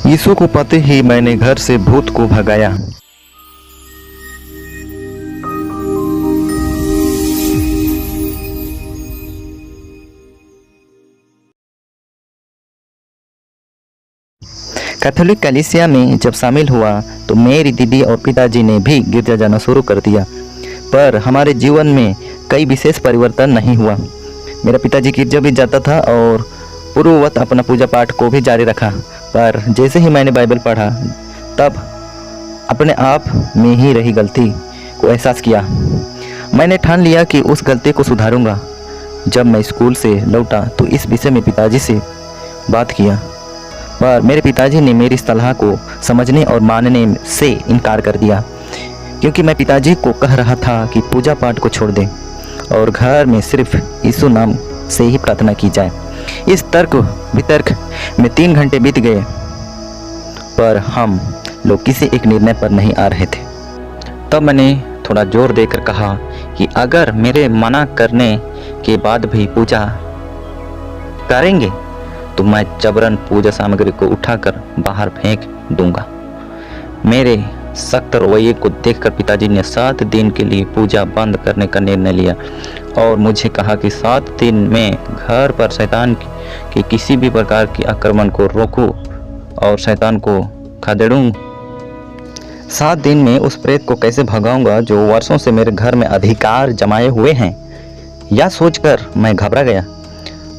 यीशु को पाते ही मैंने घर से भूत को भगाया। कैथोलिक कलीसिया में जब शामिल हुआ तो मेरी दीदी और पिताजी ने भी गिरजा जाना शुरू कर दिया, पर हमारे जीवन में कई विशेष परिवर्तन नहीं हुआ। मेरा पिताजी गिरजा भी जाता था और पूर्ववत अपना पूजा पाठ को भी जारी रखा, पर जैसे ही मैंने बाइबल पढ़ा तब अपने आप में ही रही गलती को एहसास किया। मैंने ठान लिया कि उस गलती को सुधारूंगा। जब मैं स्कूल से लौटा तो इस विषय में पिताजी से बात किया, पर मेरे पिताजी ने मेरी सलाह को समझने और मानने से इनकार कर दिया, क्योंकि मैं पिताजी को कह रहा था कि पूजा पाठ को छोड़ दें और घर में सिर्फ यीशु नाम से ही प्रार्थना की जाए। इस तर्क वितर्क में 3 घंटे बीत गए, पर हम लोग किसी एक निर्णय पर नहीं आ रहे थे। तब मैंने थोड़ा जोर देकर कहा कि अगर मेरे मना करने के बाद भी पूजा करेंगे तो मैं जबरन पूजा सामग्री को उठाकर बाहर फेंक दूंगा। मेरे सख्त रवैये को देखकर पिताजी ने 7 दिन के लिए पूजा बंद करने का निर्णय लिया और मुझे कहा कि 7 दिन में घर पर शैतान के किसी भी प्रकार के आक्रमण को रोकूं और शैतान को खदेड़ूं। 7 दिन में उस प्रेत को कैसे भगाऊंगा जो वर्षों से मेरे घर में अधिकार जमाए हुए हैं। यह सोचकर मैं घबरा गया,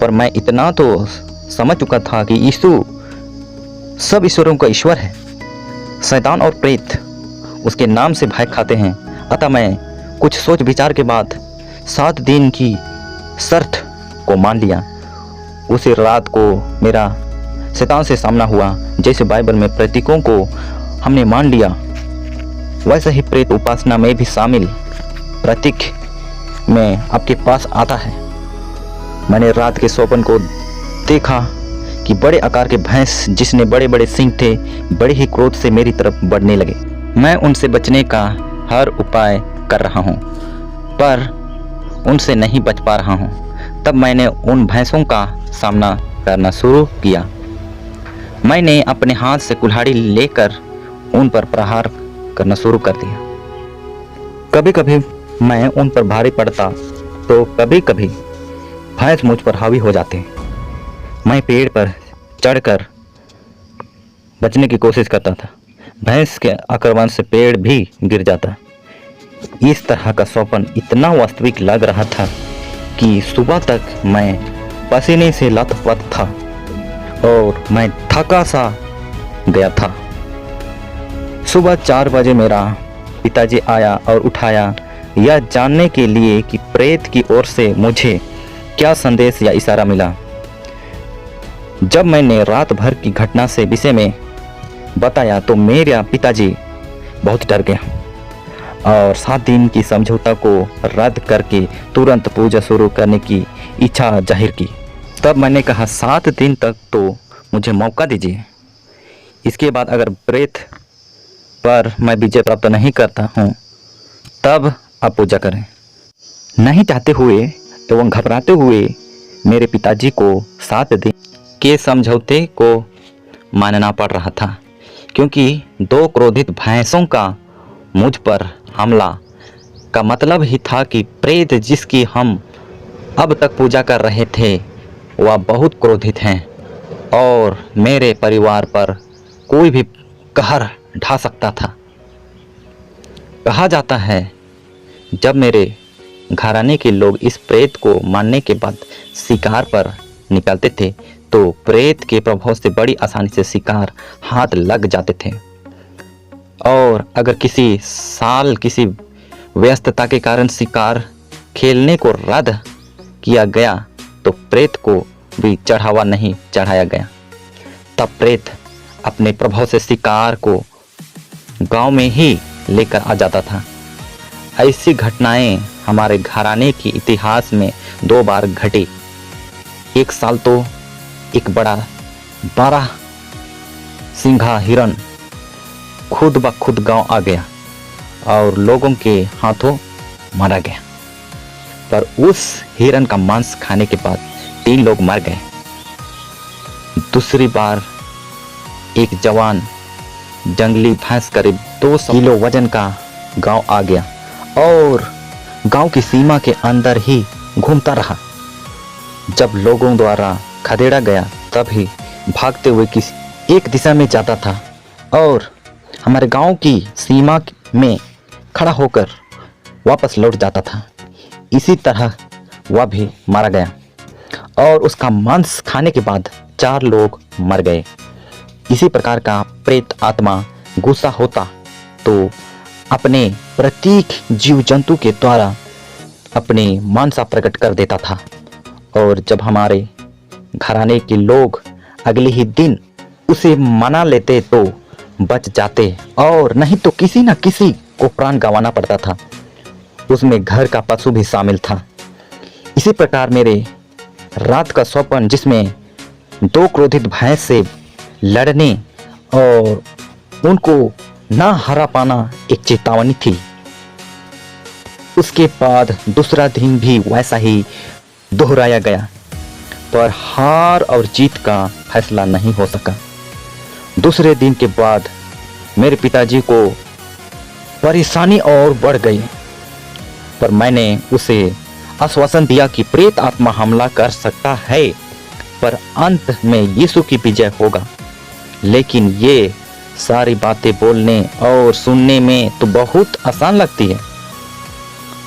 पर मैं इतना तो समझ चुका था कि यीशु सब ईश्वरों का ईश्वर है। शैतान और प्रेत उसके नाम से भय खाते हैं। अतः मैं कुछ सोच विचार के बाद 7 दिन की शर्त को मान लिया। उसी रात को मेरा शैतान से सामना हुआ। जैसे बाइबल में प्रतीकों को हमने मान लिया, वैसे ही प्रेत उपासना में भी शामिल प्रतीक में आपके पास आता है। मैंने रात के स्वप्न को देखा कि बड़े आकार के भैंस जिसने बड़े बड़े सींग थे, बड़े ही क्रोध से मेरी तरफ बढ़ने लगे। मैं उनसे बचने का हर उपाय कर रहा हूँ, पर उनसे नहीं बच पा रहा हूँ। तब मैंने उन भैंसों का सामना करना शुरू किया। मैंने अपने हाथ से कुल्हाड़ी लेकर उन पर प्रहार करना शुरू कर दिया। कभी कभी मैं उन पर भारी पड़ता तो कभी कभी भैंस मुझ पर हावी हो जाते। मैं पेड़ पर चढ़कर बचने की कोशिश करता था। भैंस के आक्रमण से पेड़ भी गिर जाता। इस तरह का स्वप्न इतना वास्तविक लग रहा था कि सुबह तक मैं पसीने से लथपथ था और मैं थका सा गया था। सुबह 4 बजे मेरा पिताजी आया और उठाया, यह जानने के लिए कि प्रेत की ओर से मुझे क्या संदेश या इशारा मिला। जब मैंने रात भर की घटना से विषय में बताया तो मेरा पिताजी बहुत डर गया और 7 दिन की समझौता को रद्द करके तुरंत पूजा शुरू करने की इच्छा जाहिर की। तब मैंने कहा 7 दिन तक तो मुझे मौका दीजिए। इसके बाद अगर प्रेत पर मैं विजय प्राप्त नहीं करता हूँ तब आप पूजा करें। नहीं चाहते हुए एवं घबराते हुए मेरे पिताजी को 7 दिन के समझौते को मानना पड़ रहा था, क्योंकि 2 क्रोधित भैंसों का मुझ पर हमला का मतलब ही था कि प्रेत जिसकी हम अब तक पूजा कर रहे थे वह बहुत क्रोधित हैं और मेरे परिवार पर कोई भी कहर ढा सकता था। कहा जाता है जब मेरे घराने के लोग इस प्रेत को मानने के बाद शिकार पर निकलते थे तो प्रेत के प्रभाव से बड़ी आसानी से शिकार हाथ लग जाते थे, और अगर किसी साल किसी व्यस्तता के कारण शिकार खेलने को रद्द किया गया तो प्रेत को भी चढ़ावा नहीं चढ़ाया गया। तब प्रेत अपने प्रभाव से शिकार को गांव में ही लेकर आ जाता था। ऐसी घटनाएं हमारे घराने के इतिहास में 2 बार घटी। एक साल तो एक बड़ा 12 सिंघा हिरण खुद ब खुद गांव आ गया और लोगों के हाथों मारा गया, पर उस हिरण का मांस खाने के बाद 3 लोग मर गए। दूसरी बार एक जवान जंगली भैंस करीब 200 किलो वजन का गांव आ गया और गांव की सीमा के अंदर ही घूमता रहा। जब लोगों द्वारा खदेड़ा गया तभी भागते हुए किसी एक दिशा में जाता था और हमारे गांव की सीमा में खड़ा होकर वापस लौट जाता था। इसी तरह वह भी मारा गया और उसका मांस खाने के बाद 4 लोग मर गए। इसी प्रकार का प्रेत आत्मा गुस्सा होता तो अपने प्रतीक जीव जंतु के द्वारा अपने मानसा प्रकट कर देता था और जब हमारे घराने के लोग अगले ही दिन उसे मना लेते तो बच जाते और नहीं तो किसी न किसी को प्राण गंवाना पड़ता था। उसमें घर का पशु भी शामिल था। इसी प्रकार मेरे रात का स्वप्न जिसमें 2 क्रोधित भैंस से लड़ने और उनको ना हरा पाना एक चेतावनी थी। उसके बाद दूसरा दिन भी वैसा ही दोहराया गया पर हार और जीत का फैसला नहीं हो सका। दूसरे दिन के बाद मेरे पिताजी को परेशानी और बढ़ गई पर मैंने उसे आश्वासन दिया कि प्रेत आत्मा हमला कर सकता है पर अंत में यीशु की विजय होगा। लेकिन ये सारी बातें बोलने और सुनने में तो बहुत आसान लगती है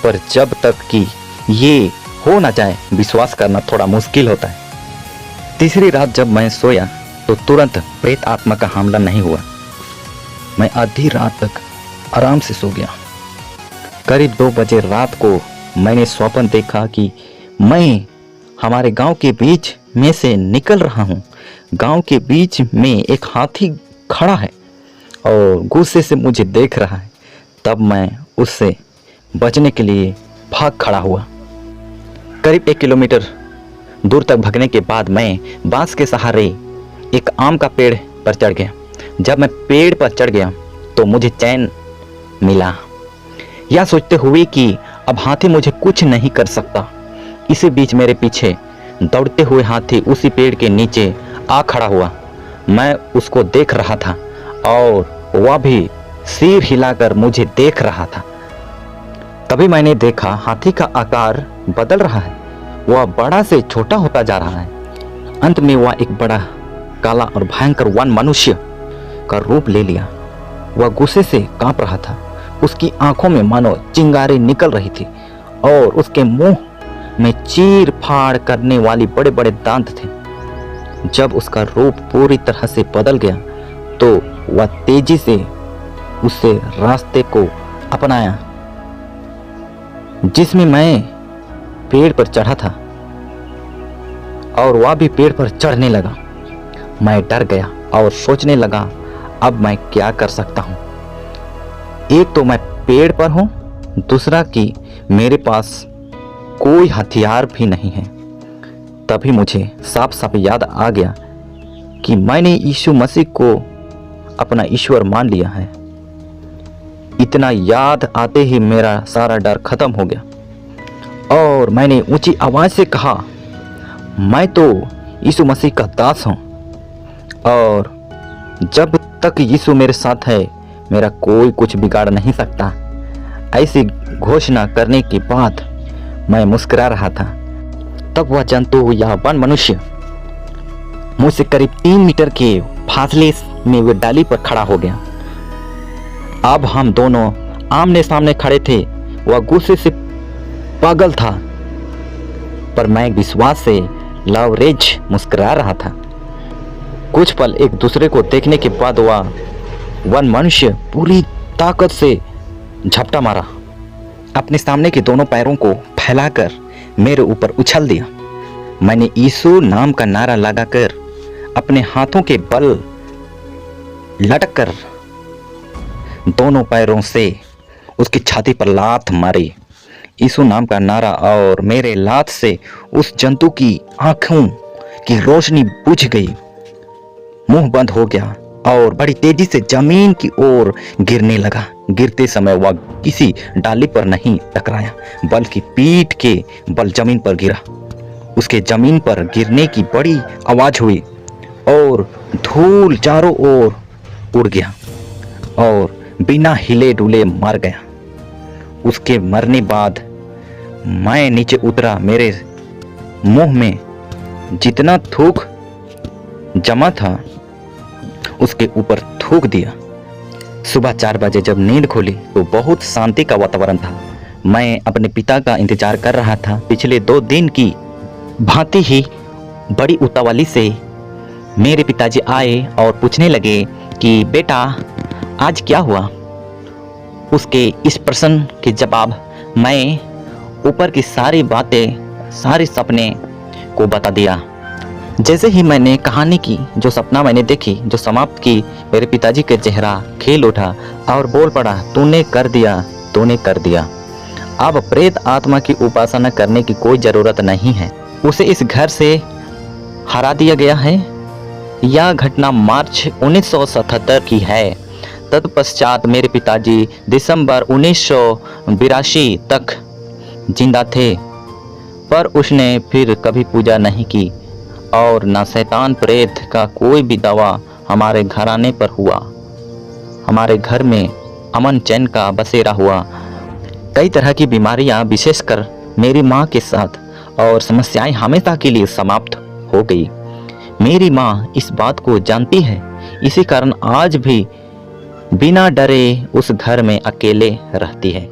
पर जब तक कि ये हो ना जाए विश्वास करना थोड़ा मुश्किल होता है। तीसरी रात जब मैं सोया तो तुरंत प्रेत आत्मा का हमला नहीं हुआ। मैं आधी रात तक आराम से सो गया। करीब 2 बजे रात को मैंने स्वप्न देखा कि मैं हमारे गांव के बीच में से निकल रहा हूं। गांव के बीच में एक हाथी खड़ा है और गुस्से से मुझे देख रहा है। तब मैं उससे बचने के लिए भाग खड़ा हुआ। करीब 1 किलोमीटर दूर तक भागने के बाद मैं बांस के सहारे एक आम का पेड़ पर चढ़ गया। जब मैं पेड़ पर चढ़ गया तो मुझे चैन मिला, यह सोचते हुए कि अब हाथी मुझे कुछ नहीं कर सकता। इसी बीच मेरे पीछे दौड़ते हुए हाथी उसी पेड़ के नीचे आ खड़ा हुआ। मैं उसको देख रहा था और वह भी सिर हिलाकर मुझे देख रहा था। तभी मैंने देखा हाथी का आकार बदल रहा है। वह बड़ा से छोटा होता जा रहा है। अंत में वह एक बड़ा काला और भयंकर वन मनुष्य का रूप ले लिया। वह गुस्से से कांप रहा था। उसकी आंखों में मानो चिंगारी निकल रही थी और उसके मुंह में चीर फाड़ करने वाली बड़े बड़े दांत थे। जब उसका रूप पूरी तरह से बदल गया तो वह तेजी से उससे रास्ते को अपनाया जिसमें मैं पेड़ पर चढ़ा था और वह भी पेड़ पर चढ़ने लगा। मैं डर गया और सोचने लगा अब मैं क्या कर सकता हूं। एक तो मैं पेड़ पर हूं, दूसरा कि मेरे पास कोई हथियार भी नहीं है। तभी मुझे साफ साफ याद आ गया कि मैंने यीशु मसीह को अपना ईश्वर मान लिया है। इतना याद आते ही मेरा सारा डर खत्म हो गया और मैंने ऊंची आवाज से कहा, मैं तो यीशु मसीह का दास हूं और जब तक यीशु मेरे साथ है मेरा कोई कुछ बिगाड़ नहीं सकता। ऐसी घोषणा करने के बाद मैं मुस्कुरा रहा था। तब वह जंतु या वन मनुष्य मुझसे करीब 3 मीटर के फासले में वे डाली पर खड़ा हो गया। अब हम दोनों आमने सामने खड़े थे। वह गुस्से से पागल था पर मैं विश्वास से लवरेज मुस्कुरा रहा था। कुछ पल एक दूसरे को देखने के बाद वह वन मनुष्य पूरी ताकत से झपटा मारा। अपने सामने के दोनों पैरों को फैलाकर मेरे ऊपर उछल दिया। मैंने यीशु नाम का नारा लगाकर अपने हाथों के बल लटककर दोनों पैरों से उसकी छाती पर लात मारी। यीशु नाम का नारा और मेरे लात से उस जंतु की आंखों की रोशनी बुझ गई। मुंह बंद हो गया और बड़ी तेजी से जमीन की ओर गिरने लगा। गिरते समय वह किसी डाली पर नहीं टकराया बल्कि पीठ के बल जमीन पर गिरा। उसके जमीन पर गिरने की बड़ी आवाज हुई और धूल चारों ओर उड़ गया और बिना हिले डुले मर गया। उसके मरने बाद मैं नीचे उतरा, मेरे मुंह में जितना थूक जमा था उसके ऊपर थूक दिया। सुबह 4 बजे जब नींद खुली तो बहुत शांति का वातावरण था। मैं अपने पिता का इंतजार कर रहा था। पिछले 2 दिन की भांति ही बड़ी उतावली से मेरे पिताजी आए और पूछने लगे कि बेटा आज क्या हुआ। उसके इस प्रश्न के जवाब मैं ऊपर की सारी बातें, सारे सपने को बता दिया। जैसे ही मैंने कहानी की, जो सपना मैंने देखी, जो समाप्त की, मेरे पिताजी का चेहरा खिल उठा और बोल पड़ा, तूने कर दिया, तूने कर दिया। अब प्रेत आत्मा की उपासना करने की कोई ज़रूरत नहीं है। उसे इस घर से हरा दिया गया है। यह घटना मार्च 1977 की है। तत्पश्चात मेरे पिताजी दिसंबर 1982 तक जिंदा थे, पर उसने फिर कभी पूजा नहीं की और न शैतान प्रेत का कोई भी दावा हमारे घराने पर हुआ। हमारे घर में अमन चैन का बसेरा हुआ। कई तरह की बीमारियां, विशेषकर मेरी माँ के साथ, और समस्याएं हमेशा के लिए समाप्त हो गई। मेरी माँ इस बात को जानती है, इसी कारण आज भी बिना डरे उस घर में अकेले रहती है।